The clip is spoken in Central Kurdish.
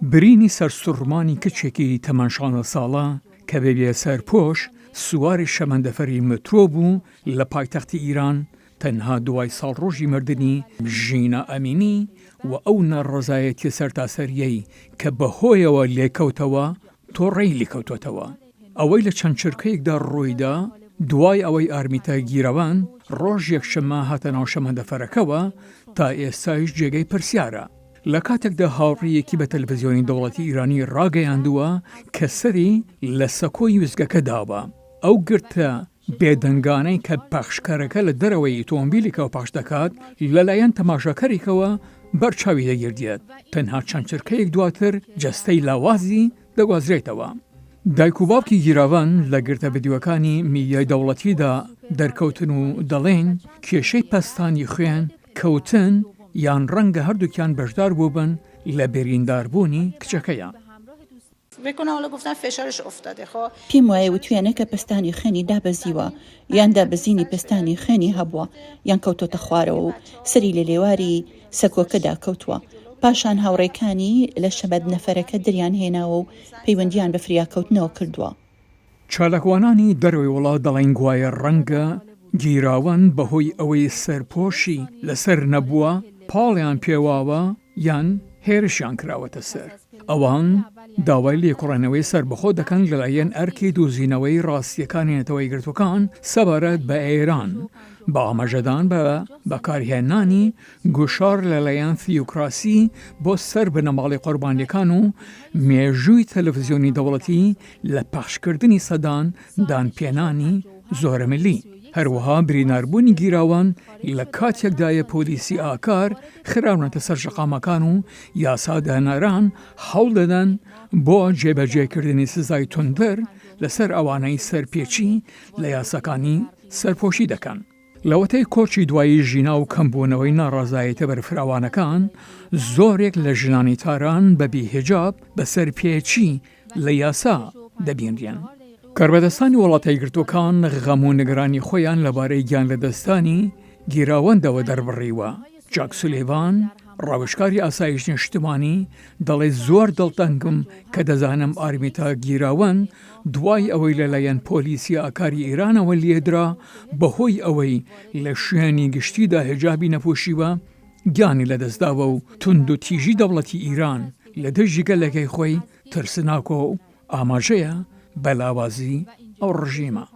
برینی سەرسوڕمانی کچێکی تەمەن 16 ساڵە کە بەبێ سەرپۆش سواری شەمەندەفەری مترۆ بوو لە پایتەختی ئیران تەنها دوای ساڵڕۆژی مردنی ژینە ئەمینی و ئەو نەڕەزایەتی سەرتاسەریەی کە بەهۆیەوە لێکەوتەوە تۆڕەی لێکەوتوتەوە. ئەوەی لە چەند چرکەیەکدا ڕوویدا دوای ئەوەی ئارمیتە گیرەوان ڕۆژ یەکشەممە هاتە ناو شەمەندەفەرەکەەوە تا ئێستایش جێگەی پرسیارە. لە کاتێکدا هاوڕێیەکی بە تەلەڤیزیۆنی دەوڵەتی ئیرانی ڕاگەیاندووە کە سەری لە سەکۆی وزگەکە داوە. ئەو گرتە بێدەنگانەی کە پەخشکارەکە لە دەرەوەی ئۆتۆمۆبیلێکەوە پاش دەکات لەلایەن تەماشاکەرێکەوە بەرچاوی دەگیردێت. تەنها چەند چرکەیەک دواتر جەستەی لاوازی دەگوازرێتەوە. دایک و باوکی گیراوان لە گرتە ڤیدیۆکانی میدیای دەوڵەتیدا دەرکەوتن و دەڵێن کێشەی پەستانی خوێن کەوتن یان ڕەنگە هەردووکیان بەشدار بووبن لە بێرینداربوونی کچەکەیان. پێم وایە وتویانە کە پستانی خوێنی دابەزیوە یان دابەزینی پستانی خوێنی هەبووە یان کەوتۆتە خوارەوە و سەری لە لێواری سەکۆکەدا کەوتووە. پاشان هاوڕێکانی لە شەمەندەفەرەکە دەریان هێناوە و پەیوەندیان بە فریاکەوتنەوە کردووە. چالاکوانانی دەرەوەی وڵات دەڵێن گوایە ڕەنگە گیراوان بەهۆی ئەوەی سەرپۆشی لەسەر نەبووە پاڵیان پێواوە یان هێرشیان کراوەتە سەر. ئەوان داوای لێکۆڕێنەوەی سەربەخۆ دەکەن لەلایەن ئەرکی دۆزینەوەی ڕاستیەکانی نەتەوەی گرتوەکان سەبارەت بە ئێران بە ئاماژەدان بە بەکارهێنانی گوشار لەلایەن ثیۆکراسی بۆ سەر بنەماڵی قوربانیەکان و مێژووی تەلەڤیزیۆنی دەوڵەتی لە پەخشکردنی سەدان دانپێنانی زۆرە ملی. هەروەها بریناربوونی گیراوان لە کاتێکدایە پۆلیسی ئاکار خراونەتە سەر شەقامەکان و یاسادانەران هەوڵ دەدەن بۆ جێبەجێکردنی سزای توندتر لەسەر ئەوانەی سەرپێچی لە یاساکانی سەرپۆشی دەکەن. لەوەتەی کۆچی دوایی ژینا و کەمبوونەوەی ناڕازایەتە بەرفراوانەکان زۆرێک لە ژنانی تاران بە بیهێجاب بە سەرپێچی لە یاسا دەبینرێن. کاربەدەستانی وڵاتە یەکگرتووەکان غەم و نیگەرانی خۆیان لەبارەی گیان لەدەستانی گیراوەندەوە دەربڕیوە. جاک سولێڤان ڕاوێژکاری ئاسایش نیشتمانی دەڵێ زۆر دڵتەنگم کە دەزانم ئارمیتە گیراوەند دوای ئەوەی لەلایەن پۆلیسی ئاکاری ئیرانەوە لێدرا بەهۆی ئەوەی لە شوێنی گشتیدا هێجابی نەپۆشیوە گیانی لەدەستداوە و تند و تیژی دەوڵەتی ئیران لە دژی گەلەکەی خۆی ترسناکۆ و ئاماژەیە بەلاوازی ئەو ڕژیمە.